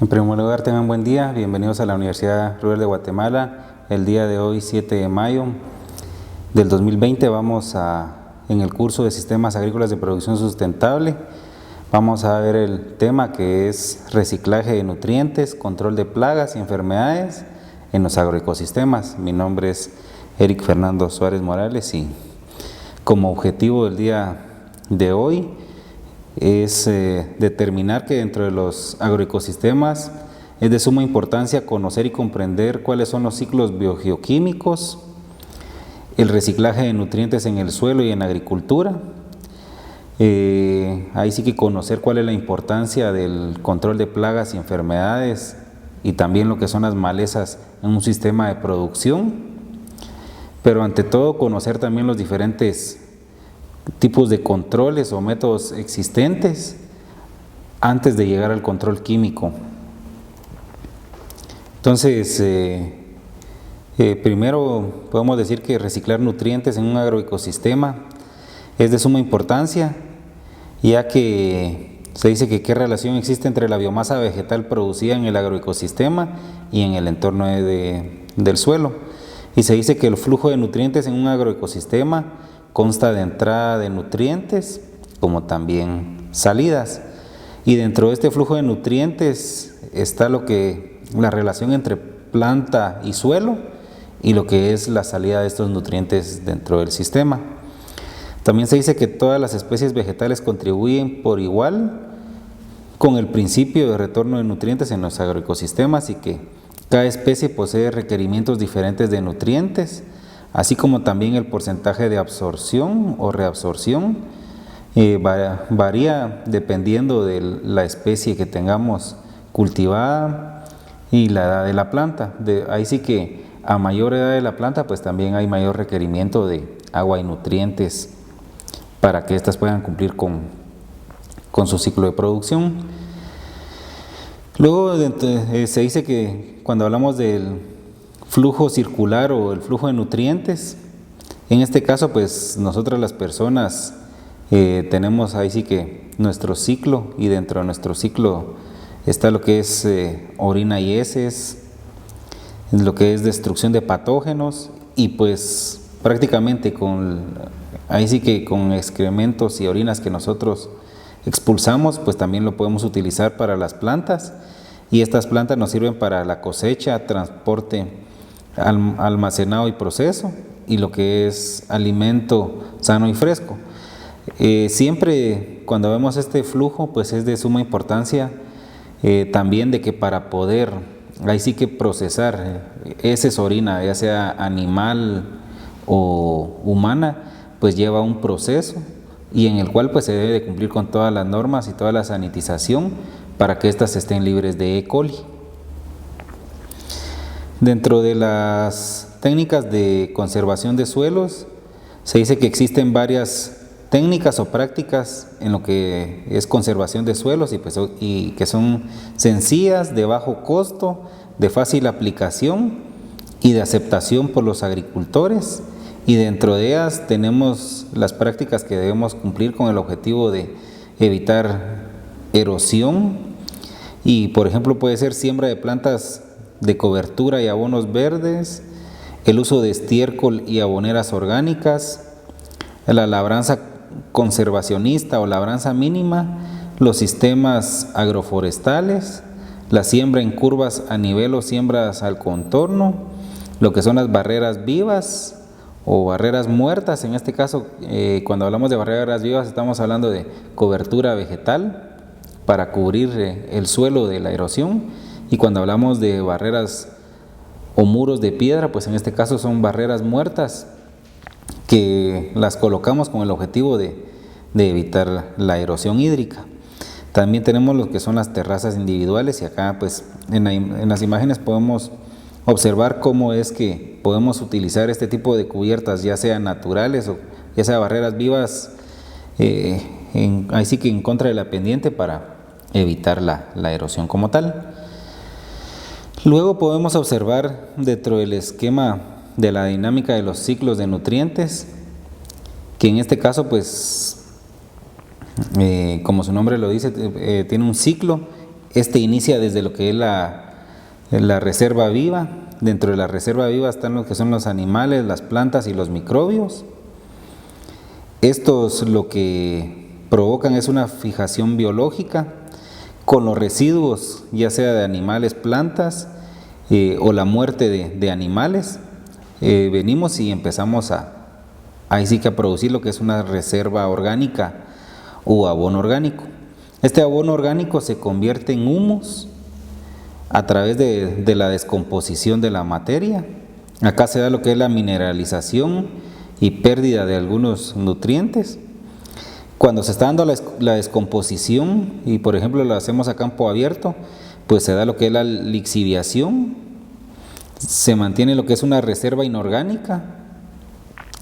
En primer lugar, tengan buen día. Bienvenidos a la Universidad Rural de Guatemala. El día de hoy, 7 de mayo del 2020, en el curso de Sistemas Agrícolas de Producción Sustentable, vamos a ver el tema que es reciclaje de nutrientes, control de plagas y enfermedades en los agroecosistemas. Mi nombre es Eric Fernando Suárez Morales y como objetivo del día de hoy es determinar que dentro de los agroecosistemas es de suma importancia conocer y comprender cuáles son los ciclos biogeoquímicos, el reciclaje de nutrientes en el suelo y en la agricultura. Ahí sí que conocer cuál es la importancia del control de plagas y enfermedades y también lo que son las malezas en un sistema de producción, pero ante todo conocer también los diferentes tipos de controles o métodos existentes antes de llegar al control químico. Entonces, primero podemos decir que reciclar nutrientes en un agroecosistema es de suma importancia, ya que se dice que qué relación existe entre la biomasa vegetal producida en el agroecosistema y en el entorno del suelo. Y se dice que el flujo de nutrientes en un agroecosistema consta de entrada de nutrientes como también salidas, y dentro de este flujo de nutrientes está la relación entre planta y suelo y lo que es la salida de estos nutrientes dentro del sistema. También se dice que todas las especies vegetales contribuyen por igual con el principio de retorno de nutrientes en los agroecosistemas y que cada especie posee requerimientos diferentes de nutrientes, así como también el porcentaje de absorción o reabsorción varía dependiendo de la especie que tengamos cultivada y la edad de la planta. Ahí sí que a mayor edad de la planta pues también hay mayor requerimiento de agua y nutrientes para que éstas puedan cumplir con su ciclo de producción. Luego se dice que cuando hablamos del flujo circular o el flujo de nutrientes, en este caso pues nosotras las personas tenemos ahí sí que nuestro ciclo, y dentro de nuestro ciclo está lo que es orina y heces, lo que es destrucción de patógenos, y pues prácticamente ahí sí que con excrementos y orinas que nosotros expulsamos pues también lo podemos utilizar para las plantas, y estas plantas nos sirven para la cosecha, transporte, almacenado y proceso, y lo que es alimento sano y fresco. Siempre cuando vemos este flujo pues es de suma importancia también de que para poder ahí sí que procesar heces, orina, ya sea animal o humana, pues lleva un proceso y en el cual pues se debe de cumplir con todas las normas y toda la sanitización para que éstas estén libres de E. coli. Dentro de las técnicas de conservación de suelos, se dice que existen varias técnicas o prácticas en lo que es conservación de suelos y que son sencillas, de bajo costo, de fácil aplicación y de aceptación por los agricultores. Y dentro de ellas tenemos las prácticas que debemos cumplir con el objetivo de evitar erosión, y por ejemplo puede ser siembra de plantas de cobertura y abonos verdes, el uso de estiércol y aboneras orgánicas, la labranza conservacionista o labranza mínima, los sistemas agroforestales, la siembra en curvas a nivel o siembras al contorno, lo que son las barreras vivas o barreras muertas. En este caso, cuando hablamos de barreras vivas estamos hablando de cobertura vegetal para cubrir el suelo de la erosión, y cuando hablamos de barreras o muros de piedra, pues en este caso son barreras muertas que las colocamos con el objetivo de evitar la erosión hídrica. También tenemos lo que son las terrazas individuales, y acá pues en las imágenes podemos observar cómo es que podemos utilizar este tipo de cubiertas, ya sean naturales o ya sea barreras vivas, ahí sí que en contra de la pendiente para evitar la erosión como tal. Luego podemos observar dentro del esquema de la dinámica de los ciclos de nutrientes, que en este caso pues como su nombre lo dice, tiene un ciclo Este inicia desde lo que es la reserva viva. Dentro de la reserva viva están lo que son los animales, las plantas y los microbios. Estos lo que provocan es una fijación biológica con los residuos, ya sea de animales, plantas o la muerte de animales. Venimos y empezamos ahí sí que a producir lo que es una reserva orgánica o abono orgánico. Este abono orgánico se convierte en humus a través de la descomposición de la materia. Acá se da lo que es la mineralización y pérdida de algunos nutrientes. Cuando se está dando la descomposición y por ejemplo lo hacemos a campo abierto, pues se da lo que es la lixiviación, se mantiene lo que es una reserva inorgánica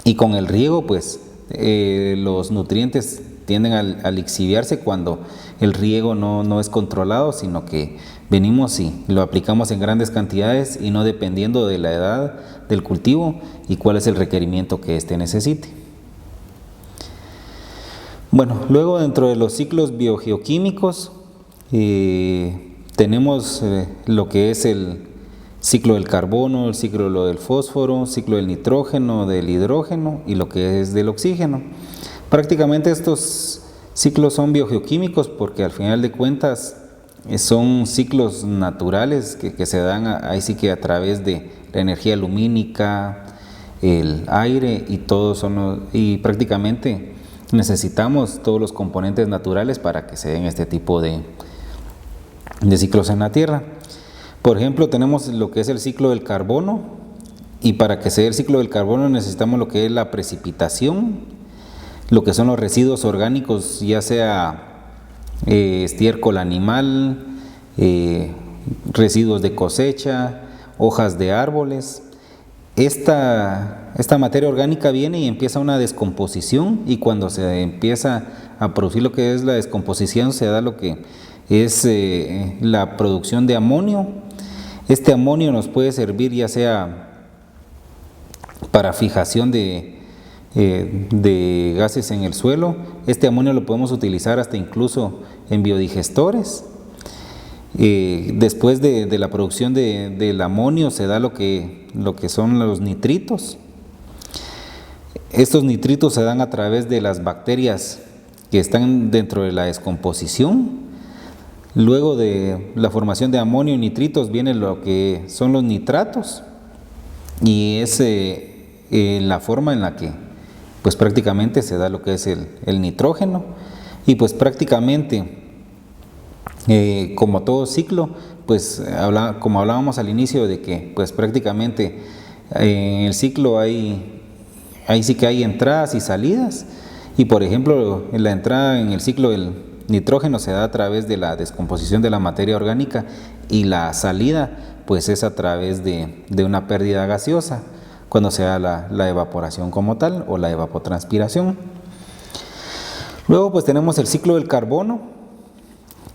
y con el riego pues los nutrientes tienden a lixiviarse cuando el riego no es controlado, sino que venimos y lo aplicamos en grandes cantidades y no dependiendo de la edad del cultivo y cuál es el requerimiento que éste necesite. Bueno, luego dentro de los ciclos biogeoquímicos tenemos lo que es el ciclo del carbono, el ciclo del fósforo, el ciclo del nitrógeno, del hidrógeno y lo que es del oxígeno. Prácticamente estos ciclos son biogeoquímicos porque al final de cuentas son ciclos naturales que se dan ahí sí que a través de la energía lumínica, el aire y y prácticamente necesitamos todos los componentes naturales para que se den este tipo de ciclos en la Tierra. Por ejemplo, tenemos lo que es el ciclo del carbono y para que se dé el ciclo del carbono necesitamos lo que es la precipitación, lo que son los residuos orgánicos, ya sea estiércol animal, residuos de cosecha, hojas de árboles. Esta materia orgánica viene y empieza una descomposición y cuando se empieza a producir lo que es la descomposición se da lo que es la producción de amonio. Este amonio nos puede servir ya sea para fijación de gases en el suelo. Este amonio lo podemos utilizar hasta incluso en biodigestores. Después de la producción del amonio se da lo que son los nitritos. Estos nitritos se dan a través de las bacterias que están dentro de la descomposición. Luego de la formación de amonio y nitritos viene lo que son los nitratos y es la forma en la que pues prácticamente se da lo que es el nitrógeno y pues prácticamente como todo ciclo pues como hablábamos al inicio de que pues prácticamente en el ciclo ahí sí que hay entradas y salidas y por ejemplo la entrada en el ciclo del nitrógeno se da a través de la descomposición de la materia orgánica y la salida pues es a través de una pérdida gaseosa cuando se da la evaporación como tal o la evapotranspiración. Luego pues tenemos el ciclo del carbono,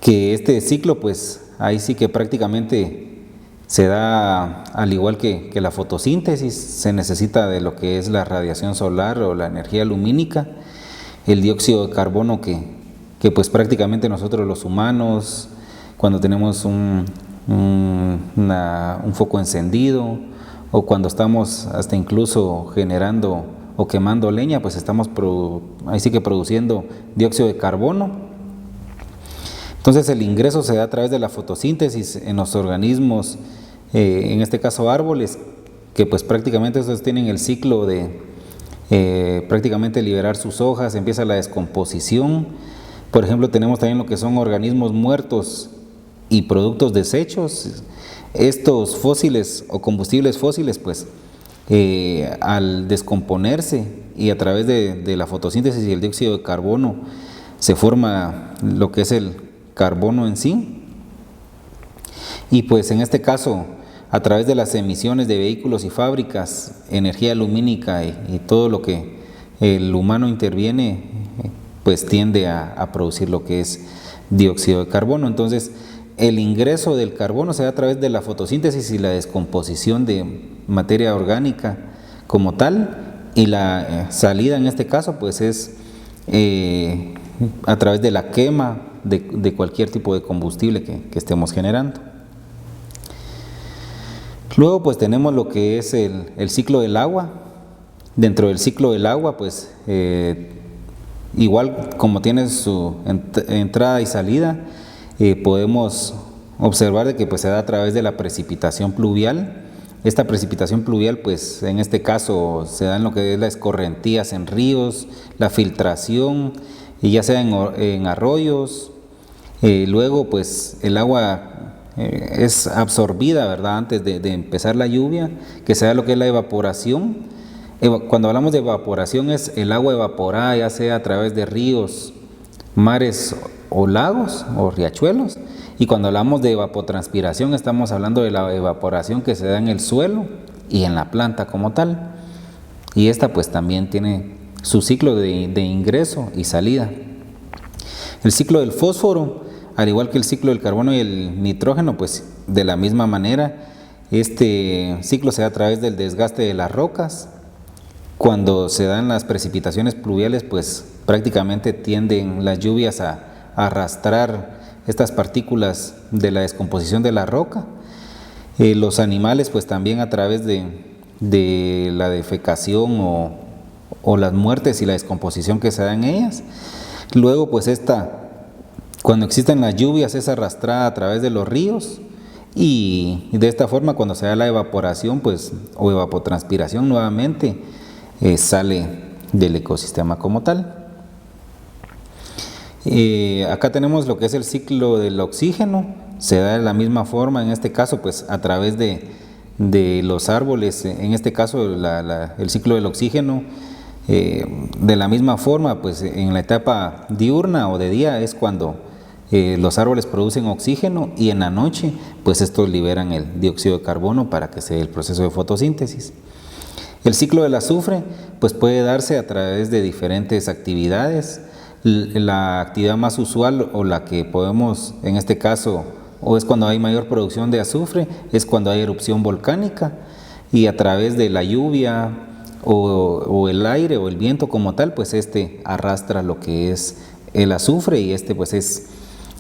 que este ciclo pues ahí sí que prácticamente se da al igual que la fotosíntesis, se necesita de lo que es la radiación solar o la energía lumínica, el dióxido de carbono que pues prácticamente nosotros los humanos cuando tenemos un foco encendido o cuando estamos hasta incluso generando o quemando leña, pues estamos ahí sí que produciendo dióxido de carbono. Entonces el ingreso se da a través de la fotosíntesis en los organismos, en este caso árboles, que pues prácticamente esos tienen el ciclo de prácticamente liberar sus hojas, empieza la descomposición. Por ejemplo, tenemos también lo que son organismos muertos y productos desechos. Estos fósiles o combustibles fósiles, pues, al descomponerse y a través de la fotosíntesis y el dióxido de carbono, se forma lo que es el carbono en sí. Y pues en este caso, a través de las emisiones de vehículos y fábricas, energía lumínica y todo lo que el humano interviene, pues tiende a producir lo que es dióxido de carbono. Entonces, el ingreso del carbono se da a través de la fotosíntesis y la descomposición de materia orgánica como tal, y la salida en este caso pues es a través de la quema de cualquier tipo de combustible que estemos generando. Luego pues tenemos lo que es el ciclo del agua. Dentro del ciclo del agua pues igual como tiene su entrada y salida, podemos observar de que pues se da a través de la precipitación pluvial. Esta precipitación pluvial pues en este caso se da en lo que es las escorrentías en ríos, la filtración, y ya sea en arroyos. Luego pues el agua es absorbida, ¿verdad? Antes de empezar la lluvia, que se da lo que es la evaporación. Cuando hablamos de evaporación es el agua evaporada, ya sea a través de ríos, mares o lagos o riachuelos. Y cuando hablamos de evapotranspiración estamos hablando de la evaporación que se da en el suelo y en la planta como tal. Y esta pues también tiene su ciclo de ingreso y salida. El ciclo del fósforo, al igual que el ciclo del carbono y el nitrógeno, pues de la misma manera, este ciclo se da a través del desgaste de las rocas. Cuando se dan las precipitaciones pluviales, pues prácticamente tienden las lluvias a arrastrar estas partículas de la descomposición de la roca. Los animales pues también a través de la defecación o las muertes y la descomposición que se da en ellas. Luego pues cuando existen las lluvias es arrastrada a través de los ríos, y de esta forma cuando se da la evaporación pues o evapotranspiración nuevamente sale del ecosistema como tal. Acá tenemos lo que es el ciclo del oxígeno. Se da de la misma forma, en este caso pues a través de los árboles. En este caso el ciclo del oxígeno, de la misma forma pues en la etapa diurna o de día es cuando los árboles producen oxígeno, y en la noche pues estos liberan el dióxido de carbono para que se dé el proceso de fotosíntesis. El ciclo del azufre pues puede darse a través de diferentes actividades. La actividad más usual o la que podemos en este caso, o es cuando hay mayor producción de azufre, es cuando hay erupción volcánica, y a través de la lluvia o el aire o el viento como tal, pues arrastra lo que es el azufre, y pues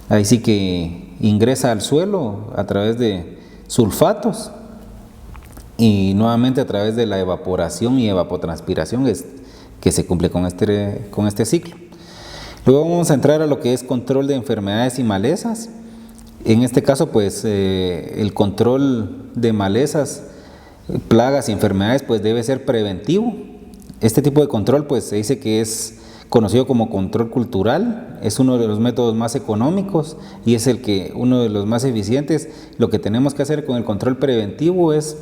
ahí sí que ingresa al suelo a través de sulfatos, y nuevamente a través de la evaporación y evapotranspiración es que se cumple con este ciclo. Luego vamos a entrar a lo que es control de enfermedades y malezas. En este caso pues el control de malezas, plagas y enfermedades pues debe ser preventivo. Este tipo de control pues se dice que es conocido como control cultural, es uno de los métodos más económicos y es uno de los más eficientes. Lo que tenemos que hacer con el control preventivo es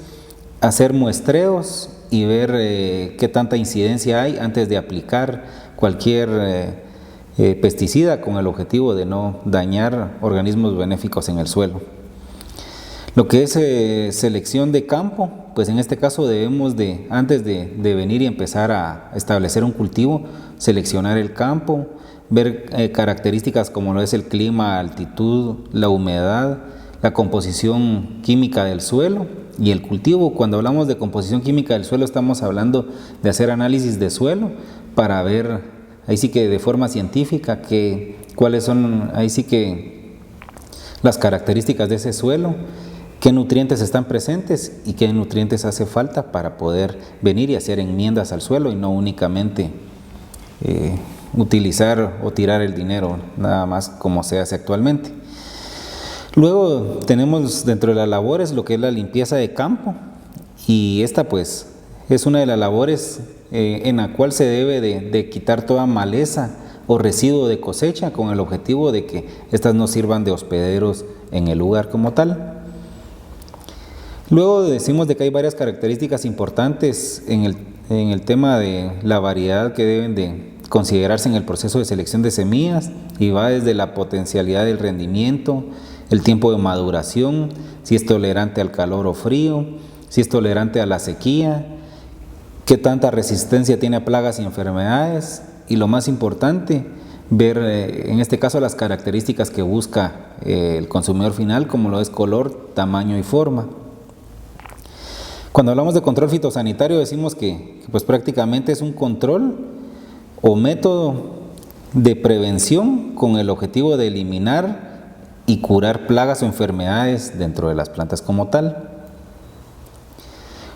hacer muestreos y ver qué tanta incidencia hay antes de aplicar cualquier pesticida, con el objetivo de no dañar organismos benéficos en el suelo. Lo que es selección de campo, pues en este caso debemos antes de venir y empezar a establecer un cultivo, seleccionar el campo, ver características como lo es el clima, altitud, la humedad, la composición química del suelo y el cultivo. Cuando hablamos de composición química del suelo estamos hablando de hacer análisis de suelo para ver ahí sí que de forma científica cuáles son ahí sí que las características de ese suelo, qué nutrientes están presentes y qué nutrientes hace falta para poder venir y hacer enmiendas al suelo, y no únicamente utilizar o tirar el dinero nada más como se hace actualmente. Luego tenemos dentro de las labores lo que es la limpieza de campo, y esta pues es una de las labores en la cual se debe de quitar toda maleza o residuo de cosecha, con el objetivo de que éstas no sirvan de hospederos en el lugar como tal. Luego decimos de que hay varias características importantes en el tema de la variedad que deben de considerarse en el proceso de selección de semillas, y va desde la potencialidad del rendimiento, el tiempo de maduración, si es tolerante al calor o frío, si es tolerante a la sequía, qué tanta resistencia tiene a plagas y enfermedades, y lo más importante, ver en este caso las características que busca el consumidor final, como lo es color, tamaño y forma. Cuando hablamos de control fitosanitario decimos que pues prácticamente es un control o método de prevención con el objetivo de eliminar y curar plagas o enfermedades dentro de las plantas como tal.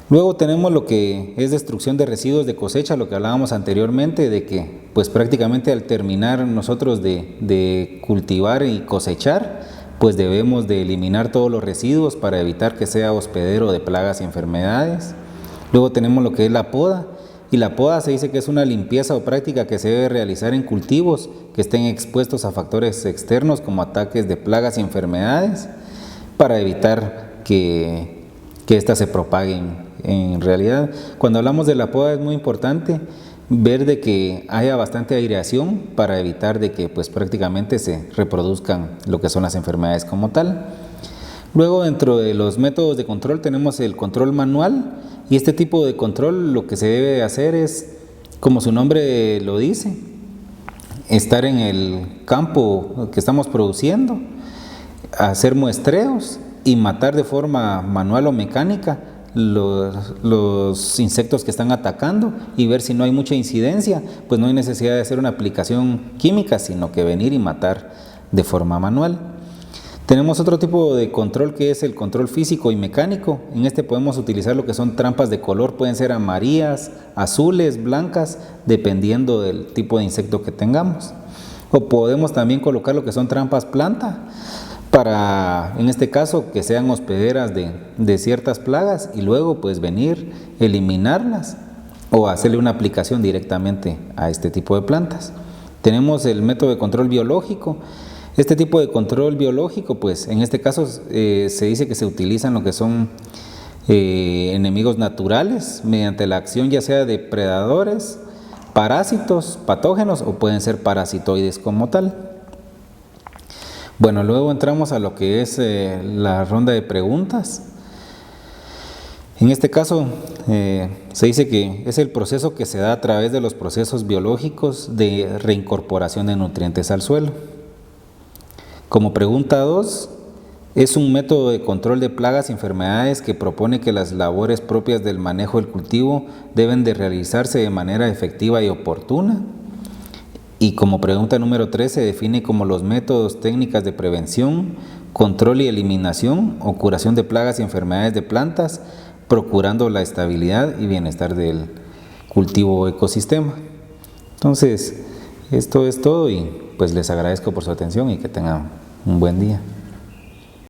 Luego tenemos lo que es destrucción de residuos de cosecha, lo que hablábamos anteriormente, de que pues prácticamente al terminar nosotros de cultivar y cosechar, pues debemos de eliminar todos los residuos para evitar que sea hospedero de plagas y enfermedades. Luego tenemos lo que es la poda, y la poda se dice que es una limpieza o práctica que se debe realizar en cultivos que estén expuestos a factores externos como ataques de plagas y enfermedades para evitar que éstas se propaguen. En realidad, cuando hablamos de la poda es muy importante ver de que haya bastante aireación para evitar de que pues prácticamente se reproduzcan lo que son las enfermedades como tal. Luego, dentro de los métodos de control tenemos el control manual, y este tipo de control lo que se debe hacer es, como su nombre lo dice, estar en el campo que estamos produciendo, hacer muestreos y matar de forma manual o mecánica los insectos que están atacando y ver si no hay mucha incidencia, pues no hay necesidad de hacer una aplicación química, sino que venir y matar de forma manual. Tenemos otro tipo de control que es el control físico y mecánico. En este podemos utilizar lo que son trampas de color, pueden ser amarillas, azules, blancas, dependiendo del tipo de insecto que tengamos. O podemos también colocar lo que son trampas planta, para, en este caso, que sean hospederas de ciertas plagas y luego pues venir, eliminarlas o hacerle una aplicación directamente a este tipo de plantas. Tenemos el método de control biológico. Este tipo de control biológico, pues en este caso se dice que se utilizan lo que son enemigos naturales mediante la acción ya sea de predadores, parásitos, patógenos o pueden ser parasitoides como tal. Bueno, luego entramos a lo que es la ronda de preguntas. En este caso se dice que es el proceso que se da a través de los procesos biológicos de reincorporación de nutrientes al suelo. Como pregunta 2, es un método de control de plagas y enfermedades que propone que las labores propias del manejo del cultivo deben de realizarse de manera efectiva y oportuna. Y como pregunta número 3 se define como los métodos, técnicas de prevención, control y eliminación o curación de plagas y enfermedades de plantas, procurando la estabilidad y bienestar del cultivo o ecosistema. Entonces, esto es todo y pues les agradezco por su atención y que tengan un buen día.